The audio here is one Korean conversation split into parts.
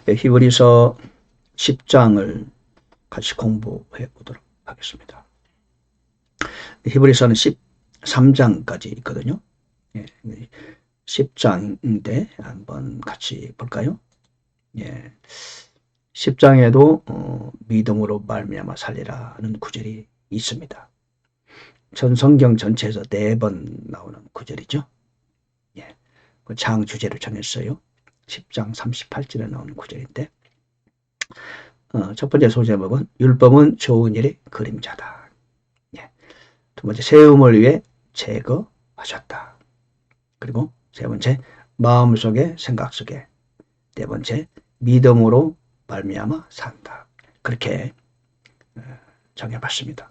히브리서 10장을 같이 공부해 보도록 하겠습니다. 히브리서는 13장까지 있거든요. 10장인데 한번 같이 볼까요? 10장에도 믿음으로 말미암아 살리라는 구절이 있습니다. 전 성경 전체에서 4번 나오는 구절이죠. 그 장 주제를 정했어요. 10장 38절에 나오는 구절인데 첫 번째 소제목은 율법은 좋은 일의 그림자다. 두 번째 세움을 위해 제거하셨다. 그리고 세 번째 마음속에 생각 속에, 네 번째 믿음으로 말미암아 산다. 그렇게 정해봤습니다.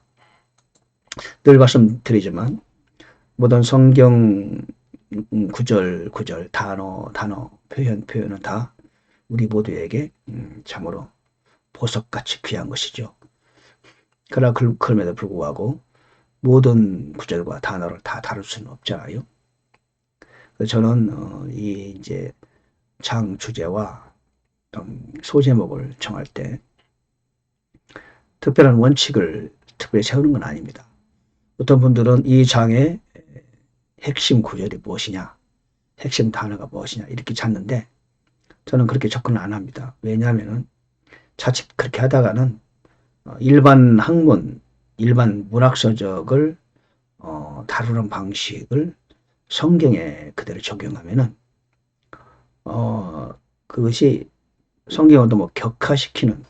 늘 말씀드리지만 모든 성경 구절 단어 표현은 다 우리 모두에게 참으로 보석같이 귀한 것이죠. 그러나 그럼에도 불구하고 모든 구절과 단어를 다 다룰 수는 없잖아요. 그래서 저는 이 이제 장 주제와 소제목을 정할 때 특별한 원칙을 특별히 세우는 건 아닙니다. 어떤 분들은 이 장의 핵심 구절이 무엇이냐, 핵심 단어가 무엇이냐 이렇게 찾는데 저는 그렇게 접근을 안 합니다. 왜냐하면 자칫 그렇게 하다가는 일반 학문, 일반 문학서적을 다루는 방식을 성경에 그대로 적용하면은 그것이 성경을 너무 격화시키는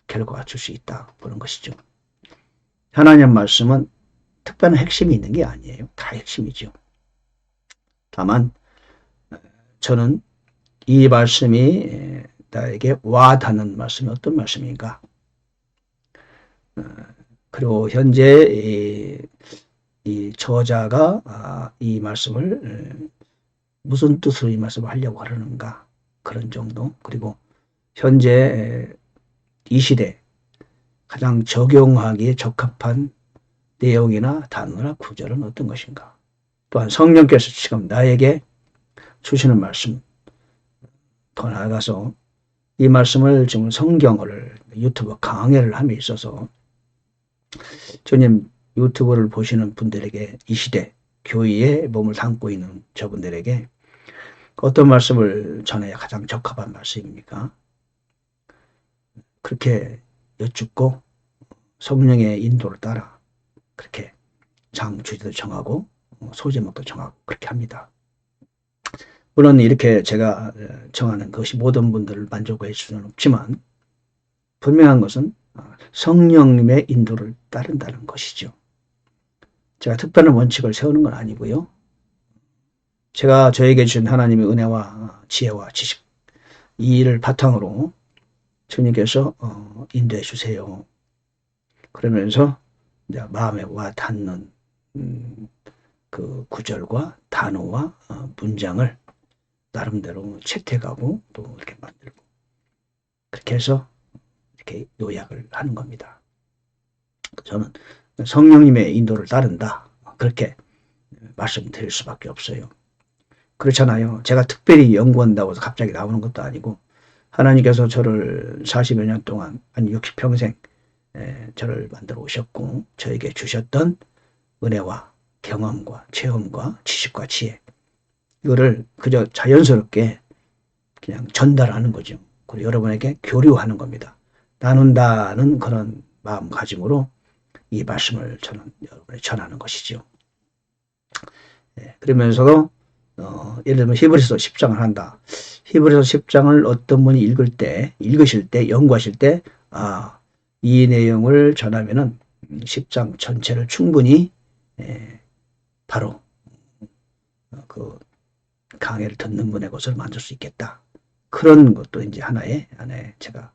결과가 줄 수 있다 보는 것이죠. 하나님 말씀은 특별한 핵심이 있는 게 아니에요. 다 핵심이죠. 다만 저는 이 말씀이 나에게 와닿는 말씀이 어떤 말씀인가, 그리고 현재 이 저자가 이 말씀을 무슨 뜻으로 이 말씀을 하려고 하려는가, 그런 정도, 그리고 현재 이 시대 가장 적용하기에 적합한 내용이나 단어나 구절은 어떤 것인가, 또한 성령께서 지금 나에게 주시는 말씀, 더 나아가서 이 말씀을 지금 성경을 유튜브 강의를 함에 있어서 주님 유튜브를 보시는 분들에게, 이 시대 교회에 몸을 담고 있는 저분들에게 어떤 말씀을 전해야 가장 적합한 말씀입니까? 그렇게 여쭙고 성령의 인도를 따라 그렇게 장 주제도 정하고 소제목도 정하고 그렇게 합니다. 물론 이렇게 제가 정하는 것이 모든 분들을 만족해 줄 수는 없지만 분명한 것은 성령님의 인도를 따른다는 것이죠. 제가 특별한 원칙을 세우는 건 아니고요. 제가 저에게 주신 하나님의 은혜와 지혜와 지식, 이 일을 바탕으로 주님께서 인도해 주세요. 그러면서 마음에 와 닿는 그 구절과 단어와 문장을 나름대로 채택하고 또 이렇게 만들고 그렇게 해서 이렇게 요약을 하는 겁니다. 저는 성령님의 인도를 따른다, 그렇게 말씀드릴 수밖에 없어요. 그렇잖아요. 제가 특별히 연구한다고 해서 갑자기 나오는 것도 아니고 하나님께서 저를 40여 년 동안, 아니 60평생 저를 만들어 오셨고 저에게 주셨던 은혜와 경험과 체험과 지식과 지혜, 이거를 그저 자연스럽게 그냥 전달하는 거죠. 그리고 여러분에게 교류하는 겁니다. 나눈다는 그런 마음가짐으로 이 말씀을 저는 여러분에게 전하는 것이죠. 그러면서도 예를 들면 히브리서 10장을 한다. 히브리서 10장을 어떤 분이 읽으실 때, 연구하실 때, 이 내용을 전하면은 10장 전체를 충분히 바로 그 강의를 듣는 분의 것을 만들 수 있겠다. 그런 것도 이제 하나의 제가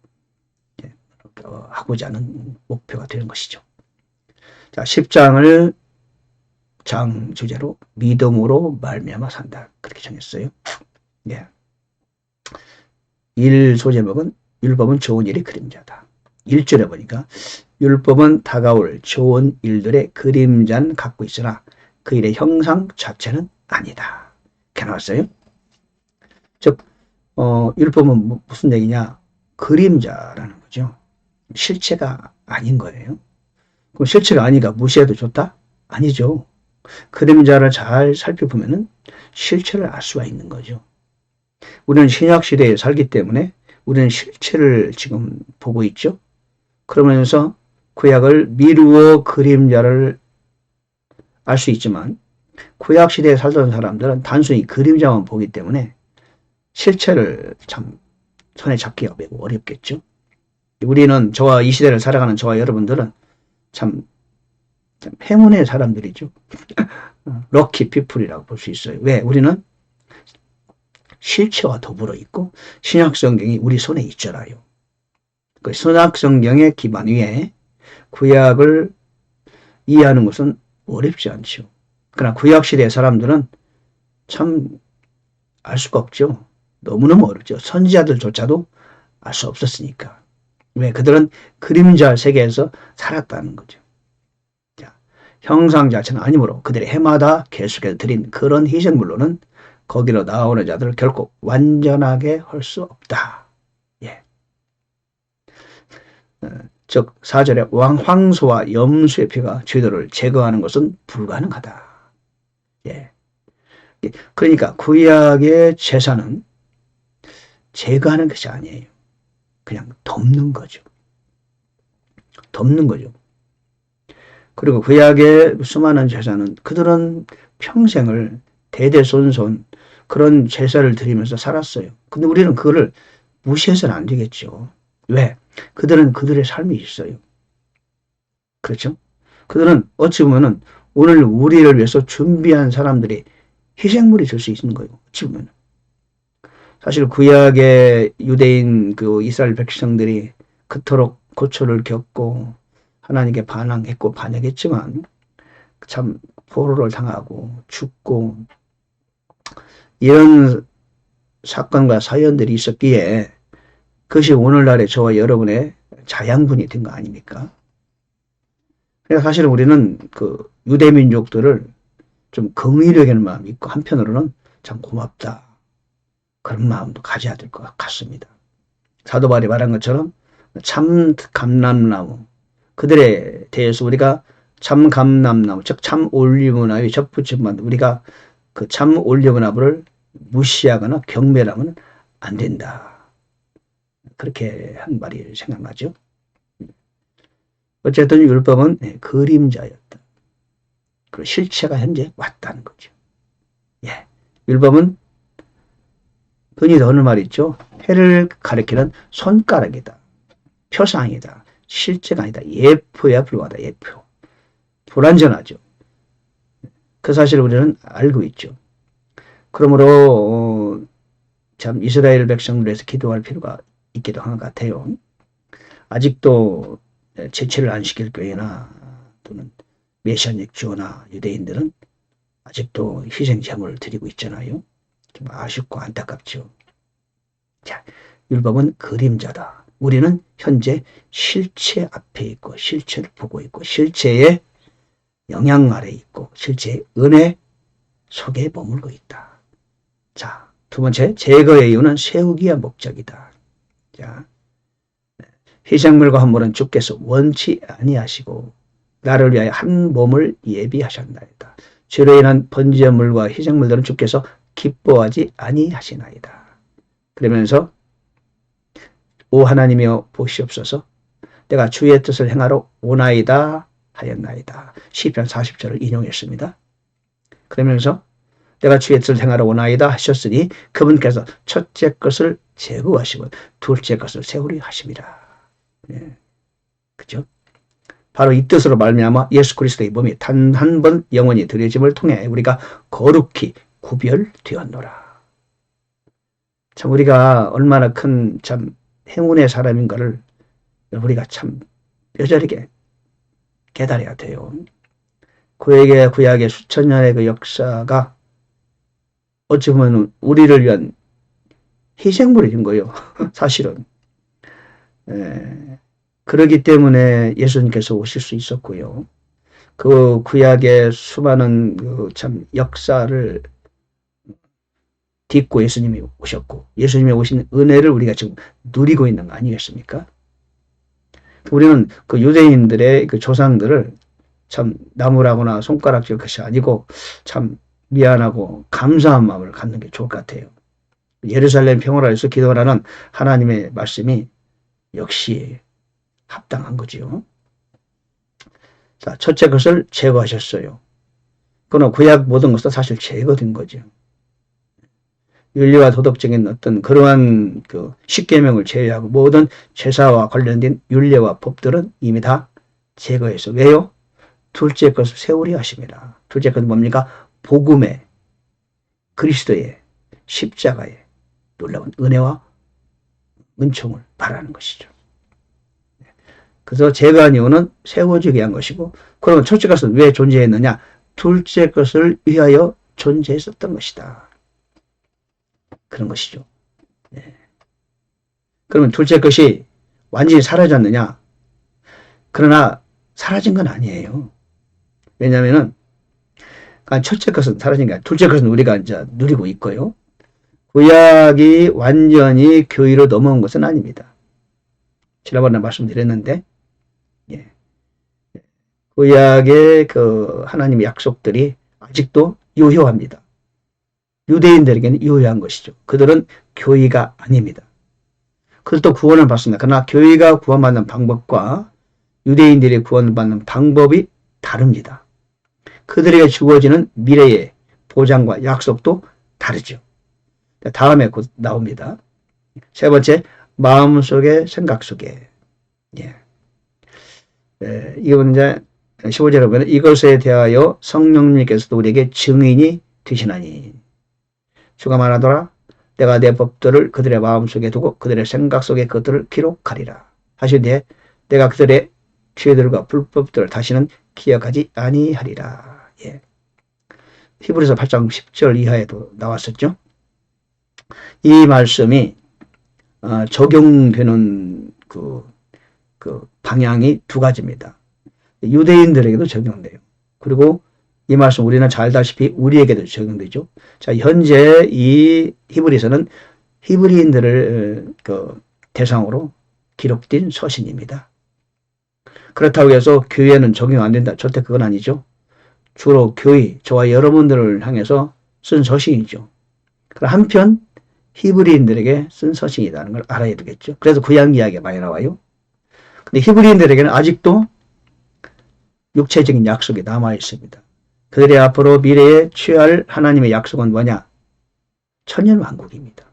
하고자 하는 목표가 되는 것이죠. 자, 10장을 장 주제로 믿음으로 말미암아 산다, 그렇게 정했어요. 1 소제목은 율법은 좋은 일의 그림자다. 1절에 보니까 율법은 다가올 좋은 일들의 그림자는 갖고 있으나 그 일의 형상 자체는 아니다, 이렇게 나왔어요. 즉 율법은 무슨 얘기냐? 그림자라는 거죠. 실체가 아닌 거예요. 그럼 실체가 아니까 무시해도 좋다? 아니죠. 그림자를 잘 살펴보면은 실체를 알 수가 있는 거죠. 우리는 신약 시대에 살기 때문에 우리는 실체를 지금 보고 있죠. 그러면서 구약을 미루어 그림자를 알 수 있지만 구약 시대에 살던 사람들은 단순히 그림자만 보기 때문에 실체를 참 손에 잡기가 매우 어렵겠죠. 우리는 저와 이 시대를 살아가는 저와 여러분들은 참 행운의 사람들이죠. 럭키 피플이라고 볼 수 있어요. 왜? 우리는 실체와 더불어 있고 신약 성경이 우리 손에 있잖아요. 그 신약 성경의 기반 위에 구약을 이해하는 것은 어렵지 않죠. 그러나 구약 시대의 사람들은 참 알 수가 없죠. 너무너무 어렵죠. 선지자들조차도 알 수 없었으니까. 왜? 그들은 그림자 세계에서 살았다는 거죠. 자, 형상 자체는 아니므로 그들의 해마다 계속해서 드린 그런 희생물로는 거기로 나오는 자들을 결코 완전하게 할 수 없다. 예. 즉 4절에 황소와 염소의 피가 죄들을 제거하는 것은 불가능하다. 예. 그러니까 구약의 제사는 제거하는 것이 아니에요. 그냥 덮는 거죠. 덮는 거죠. 그리고 구약의 수많은 제사는 그들은 평생을 대대손손 그런 제사를 드리면서 살았어요. 근데 우리는 그거를 무시해서는 안 되겠죠. 왜? 그들은 그들의 삶이 있어요. 그렇죠? 그들은 어찌 보면은 오늘 우리를 위해서 준비한 사람들이 희생물이 될 수 있는 거예요. 어찌 보면. 사실 구약의 유대인 그 이스라엘 백성들이 그토록 고초를 겪고 하나님께 반항했고 반역했지만 참 포로를 당하고 죽고 이런 사건과 사연들이 있었기에 그것이 오늘날의 저와 여러분의 자양분이 된 거 아닙니까? 그래서 사실 우리는 그 유대민족들을 좀 긍휼히 여기는 마음이 있고 한편으로는 참 고맙다. 그런 마음도 가져야 될 것 같습니다. 사도 바울이 말한 것처럼 참 감람나무 그들에 대해서 우리가 참 감람나무 즉 참 올리브나무에 접붙임만 우리가 그 참 올리브나무를 무시하거나 경멸하면 안 된다. 그렇게 한 말이 생각나죠. 어쨌든 율법은 그림자였다. 그리고 실체가 현재 왔다는 거죠. 예, 율법은 흔히 하는 말 있죠. 해를 가리키는 손가락이다. 표상이다. 실제가 아니다. 예표에 불과하다. 예표. 불완전하죠. 그 사실을 우리는 알고 있죠. 그러므로 참 이스라엘 백성들을 위해서 기도할 필요가 있기도 한 것 같아요. 아직도 제체를 안 시킬 교회나 또는 메시아닉 주어나 유대인들은 아직도 희생 제물을 드리고 있잖아요. 좀 아쉽고 안타깝죠. 자, 율법은 그림자다. 우리는 현재 실체 앞에 있고 실체를 보고 있고 실체의 영향 아래 있고 실체의 은혜 속에 머물고 있다. 자, 두 번째, 제거의 이유는 세우기의 목적이다. 자, 희생물과 헌물은 주께서 원치 아니하시고 나를 위하여 한 몸을 예비하셨나이다. 죄로 인한 번제물과 희생물들은 주께서 기뻐하지 아니하시나이다. 그러면서 오 하나님이여 보시옵소서 내가 주의 뜻을 행하러 오나이다 하였나이다. 시편 40절을 인용했습니다. 그러면서 내가 주의 뜻을 행하러 오나이다 하셨으니 그분께서 첫째 것을 제거하시고 둘째 것을 세우리 하심이라. 예. 그죠? 바로 이 뜻으로 말미암아 예수 그리스도의 몸이 단 한 번 영원히 드려짐을 통해 우리가 거룩히 구별되었노라. 참 우리가 얼마나 큰 참 행운의 사람인가를 우리가 참 뼈저리게 깨달아야 돼요. 구약의 수천 년의 그 역사가 어찌 보면 우리를 위한 희생물인 거예요. 사실은. 그러기 때문에 예수님께서 오실 수 있었고요. 그 구약의 수많은 그 참 역사를 딛고 예수님이 오셨고 예수님이 오신 은혜를 우리가 지금 누리고 있는 거 아니겠습니까? 우리는 그 유대인들의 그 조상들을 참 나무라거나 손가락질 것이 아니고 참 미안하고 감사한 마음을 갖는 게 좋을 것 같아요. 예루살렘 평화를 위해서 기도하라는 하나님의 말씀이 역시 합당한 거지요. 자, 첫째 것을 제거하셨어요. 그러나 구약 모든 것도 사실 제거된 거죠. 윤리와 도덕적인 어떤 그러한 그 십계명을 제외하고 모든 제사와 관련된 율례와 법들은 이미 다 제거해서 왜요? 둘째 것을 세우려 하십니다. 둘째 것은 뭡니까? 복음의 그리스도의 십자가의 놀라운 은혜와 은총을 바라는 것이죠. 그래서 제거한 이유는 세워지게 한 것이고 그러면 첫째 것은 왜 존재했느냐? 둘째 것을 위하여 존재했었던 것이다. 그런 것이죠. 네. 그러면 둘째 것이 완전히 사라졌느냐? 그러나 사라진 건 아니에요. 왜냐하면은 첫째 것은 사라진 게 아니라 둘째 것은 우리가 이제 누리고 있고요. 구약이 완전히 교회로 넘어온 것은 아닙니다. 지난번에 말씀드렸는데, 예. 구약의 그 하나님의 약속들이 아직도 유효합니다. 유대인들에게는 유효한 것이죠. 그들은 교회가 아닙니다. 그들도 구원을 받습니다. 그러나 교회가 구원받는 방법과 유대인들이 구원받는 방법이 다릅니다. 그들에게 주어지는 미래의 보장과 약속도 다르죠. 다음에 곧 나옵니다. 세 번째, 마음속에 생각 속에. 예. 이건 이제 15절에 보면 이것에 대하여 성령님께서도 우리에게 증인이 되시나니 주가 말하더라 내가 내 법들을 그들의 마음속에 두고 그들의 생각 속에 그들을 기록하리라 하신 뒤에 내가 그들의 죄들과 불법들을 다시는 기억하지 아니하리라. 예. 히브리서 8장 10절 이하에도 나왔었죠. 이 말씀이 적용되는 그 방향이 두 가지입니다. 유대인들에게도 적용돼요. 그리고 이 말씀 우리는 잘 알다시피 우리에게도 적용되죠. 자, 현재 이 히브리서는 히브리인들을 그 대상으로 기록된 서신입니다. 그렇다고 해서 교회는 적용 안 된다. 절대 그건 아니죠. 주로 교회, 저와 여러분들을 향해서 쓴 서신이죠. 그럼 한편 히브리인들에게 쓴 서신이라는 걸 알아야 되겠죠. 그래서 구약 이야기가 많이 나와요. 근데 히브리인들에게는 아직도 육체적인 약속이 남아 있습니다. 그들이 앞으로 미래에 취할 하나님의 약속은 뭐냐? 천년왕국입니다.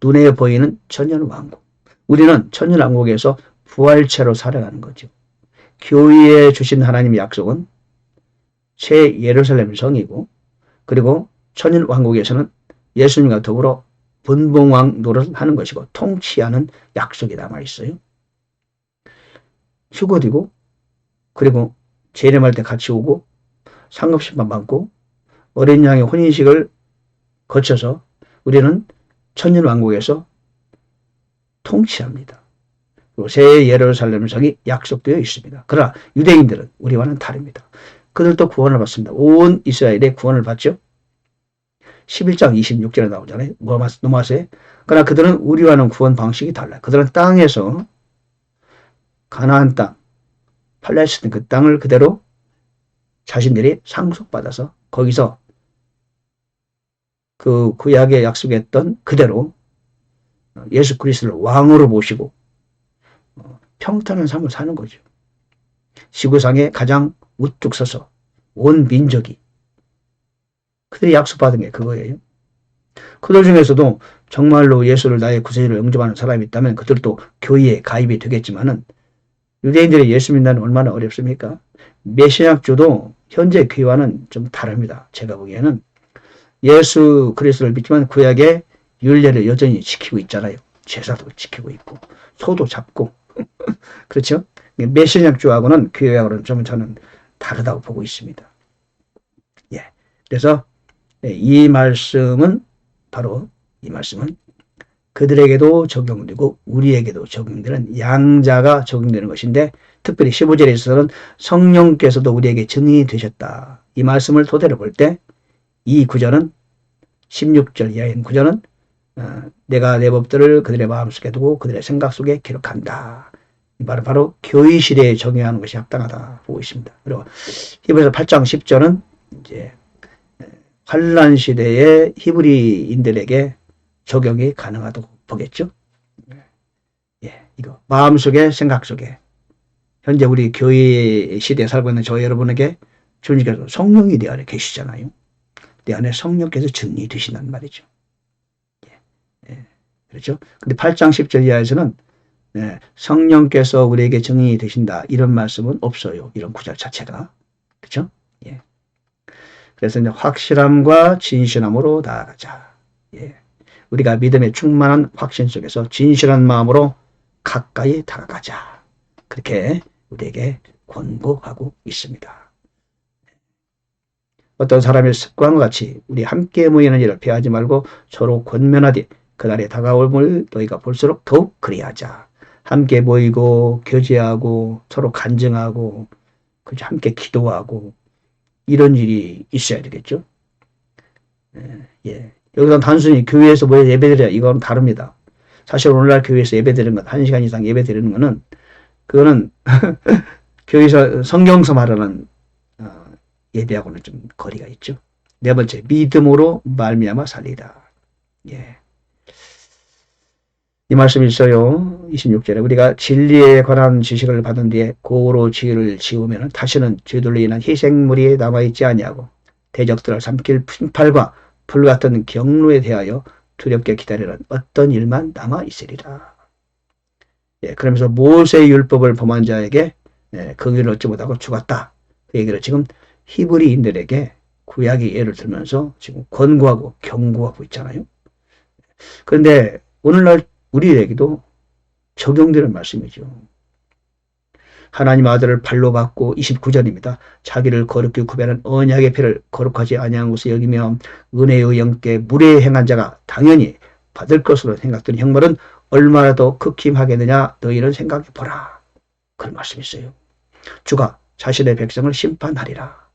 눈에 보이는 천년왕국. 우리는 천년왕국에서 부활체로 살아가는 거죠. 교회에 주신 하나님의 약속은 새 예루살렘 성이고 그리고 천년왕국에서는 예수님과 더불어 분봉왕 노릇을 하는 것이고 통치하는 약속이 남아있어요. 휴거되고 그리고 재림할 때 같이 오고 상급심판 받고 어린 양의 혼인식을 거쳐서 우리는 천년왕국에서 통치합니다. 그리고 새 예루살렘 성이 약속되어 있습니다. 그러나 유대인들은 우리와는 다릅니다. 그들도 구원을 받습니다. 온 이스라엘의 구원을 받죠. 11장 26절에 나오잖아요. 넘어가세요. 그러나 그들은 우리와는 구원 방식이 달라요. 그들은 땅에서 가나안 땅, 팔레스틴 그 땅을 그대로 자신들이 상속받아서 거기서 그 구약에 약속했던 그대로 예수 그리스도를 왕으로 모시고 평탄한 삶을 사는 거죠. 지구상에 가장 우뚝 서서 온 민족이 그들이 약속받은 게 그거예요. 그들 중에서도 정말로 예수를 나의 구세주로 영접하는 사람이 있다면 그들도 교회에 가입이 되겠지만은 유대인들이 예수 믿는 얼마나 어렵습니까? 메시아학교도 현재 교회와는 좀 다릅니다. 제가 보기에는 예수 그리스도를 믿지만 구약의 율례를 여전히 지키고 있잖아요. 제사도 지키고 있고 소도 잡고 그렇죠? 메시아학교하고는 교회하고는 좀 저는 다르다고 보고 있습니다. 예, 그래서 이 말씀은 바로 이 말씀은 그들에게도 적용되고 우리에게도 적용되는 양자가 적용되는 것인데 특별히 15절에 있어서는 성령께서도 우리에게 증인이 되셨다. 이 말씀을 토대로 볼 때 이 구절은 16절 이하의 구절은 내가 내 법들을 그들의 마음속에 두고 그들의 생각 속에 기록한다. 이 말은 바로 교회 시대에 적용하는 것이 합당하다 보고 있습니다. 그리고 히브리서 8장 10절은 이제 환란 시대의 히브리인들에게 적용이 가능하다고 보겠죠. 예, 이거 마음속에 생각 속에 현재 우리 교회 시대에 살고 있는 저 여러분에게 주님께서 성령이 내 안에 계시잖아요. 내 안에 성령께서 증인이 되신단 말이죠. 그렇죠? 근데 8장 10절 이하에서는 성령께서 우리에게 증인이 되신다 이런 말씀은 없어요. 이런 구절 자체가. 그렇죠? 예. 그래서 이제 확실함과 진실함으로 나아가자. 예. 우리가 믿음에 충만한 확신 속에서 진실한 마음으로 가까이 다가가자. 그렇게 우리에게 권고하고 있습니다. 어떤 사람의 습관과 같이 우리 함께 모이는 일을 피하지 말고 서로 권면하되 그날에 다가올을 너희가 볼수록 더욱 그리하자. 함께 모이고 교제하고 서로 간증하고 함께 기도하고 이런 일이 있어야 되겠죠. 예. 여기서 단순히 교회에서 모여 예배드려 이건 다릅니다. 사실 오늘날 교회에서 예배드리는 것 1시간 이상 예배드리는 거는 그거는 교회에서 성경서 말하는 예배하고는 좀 거리가 있죠. 네 번째, 믿음으로 말미암아 살리다. 예. 이 말씀이 있어요. 26절에 우리가 진리에 관한 지식을 받은 뒤에 고로 죄를 지으면 다시는 죄들로 인한 희생물이 남아있지 아니하고 대적들을 삼킬 핀팔과 불같은 경로에 대하여 두렵게 기다리는 어떤 일만 남아있으리라. 예, 그러면서 모세의 율법을 범한 자에게 긍휼을 얻지 못하고 죽었다. 그 얘기를 지금 히브리인들에게 구약의 예를 들면서 지금 권고하고 경고하고 있잖아요. 그런데 오늘날 우리에게도 적용되는 말씀이죠. 하나님 아들을 발로 받고 29절입니다. 자기를 거룩히 구별한 언약의 피를 거룩하지 아니한 것을 여기며 은혜의 영께 무례 행한 자가 당연히 받을 것으로 생각되는 형벌은 얼마나 더 극심하겠느냐 너희는 생각해보라. 그런 말씀이 있어요. 주가 자신의 백성을 심판하리라.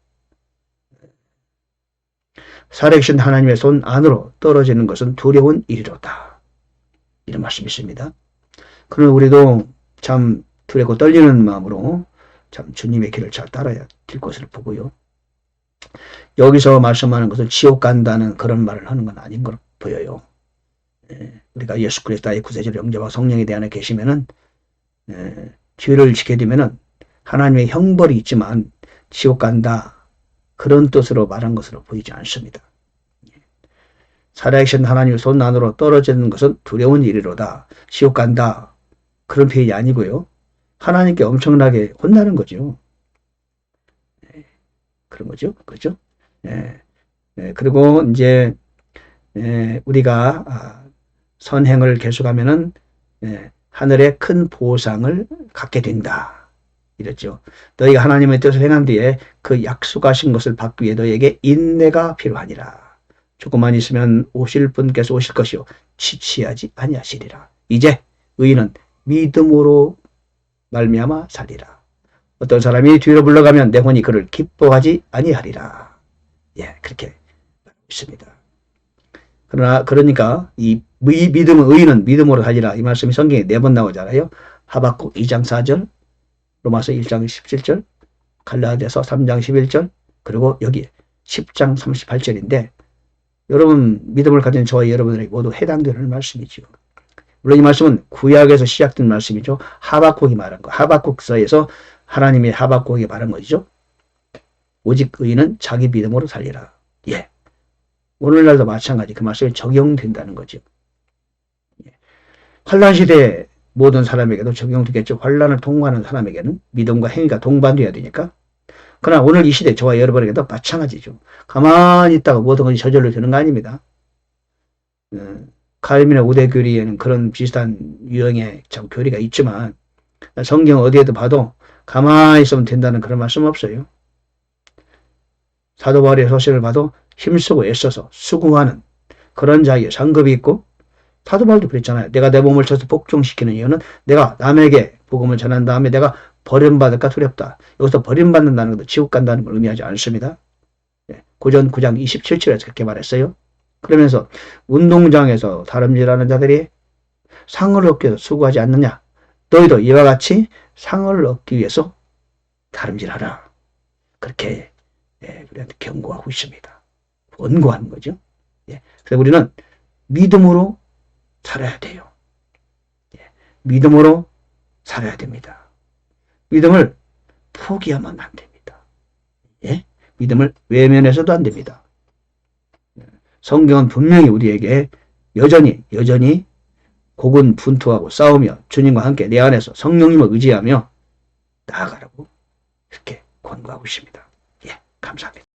살아계신 하나님의 손 안으로 떨어지는 것은 두려운 일이로다. 이런 말씀이 있습니다. 그러나 우리도 참 두렵고 떨리는 마음으로 참 주님의 길을 잘 따라야 될 것을 보고요. 여기서 말씀하는 것은 지옥 간다는 그런 말을 하는 건 아닌 걸 보여요. 우리가 예수 그리스도의 구세주를 영접하고 성령에 대해 계시면은 죄를 지게 되면은 하나님의 형벌이 있지만 지옥 간다 그런 뜻으로 말한 것으로 보이지 않습니다. 살아계신 하나님의 손 안으로 떨어지는 것은 두려운 일이로다. 지옥 간다 그런 표현이 아니고요. 하나님께 엄청나게 혼나는 거죠. 그런 거죠. 그렇죠? 그리고 이제 우리가 선행을 계속하면은 하늘의 큰 보상을 갖게 된다. 이랬죠. 너희가 하나님의 뜻을 행한 뒤에 그 약속하신 것을 받기 위해 너희에게 인내가 필요하니라. 조금만 있으면 오실 분께서 오실 것이요 지치하지 아니하시리라. 이제 의인은 믿음으로 말미암아 살리라. 어떤 사람이 뒤로 물러가면 내 혼이 그를 기뻐하지 아니하리라. 예, 그렇게 있습니다. 그러니까 이 믿음은 의인은 믿음으로 살리라. 이 말씀이 성경에 4번 나오잖아요. 하박국 2장 4절, 로마서 1장 17절, 갈라디아서 3장 11절, 그리고 여기 10장 38절인데 여러분 믿음을 가진 저와 여러분들에게 모두 해당되는 말씀이죠. 물론 이 말씀은 구약에서 시작된 말씀이죠. 하박국이 말한 거. 하박국서에서 하나님의 하박국이 말한 것이죠. 오직 의인은 자기 믿음으로 살리라. 예. 오늘날도 마찬가지 그 말씀이 적용된다는 거죠. 예. 환란 시대에 모든 사람에게도 적용되겠죠. 환란을 통과하는 사람에게는 믿음과 행위가 동반돼야 되니까. 그러나 오늘 이 시대 저와 여러분에게도 마찬가지죠. 가만히 있다가 모든 것이 저절로 되는 거 아닙니다. 가림이나 우대교리에는 그런 비슷한 유형의 참 교리가 있지만 성경 어디에도 봐도 가만히 있으면 된다는 그런 말씀 없어요. 사도 바울의 서신을 봐도 힘쓰고 애써서 수고하는 그런 자에게 상급이 있고 사도 바울도 그랬잖아요. 내가 내 몸을 쳐서 복종시키는 이유는 내가 남에게 복음을 전한 다음에 내가 버림받을까 두렵다. 여기서 버림받는다는 것도 지옥 간다는 걸 의미하지 않습니다. 고전 9장 27절에서 그렇게 말했어요. 그러면서 운동장에서 다름질하는 자들이 상을 얻기 위해서 수고하지 않느냐. 너희도 이와 같이 상을 얻기 위해서 다름질하라. 그렇게 우리한테 경고하고 있습니다. 권고하는 거죠. 그래서 우리는 믿음으로 살아야 돼요. 믿음으로 살아야 됩니다. 믿음을 포기하면 안 됩니다. 믿음을 외면해서도 안 됩니다. 성경은 분명히 우리에게 여전히 고군분투하고 싸우며 주님과 함께 내 안에서 성령님을 의지하며 나아가라고 이렇게 권고하고 있습니다. 감사합니다.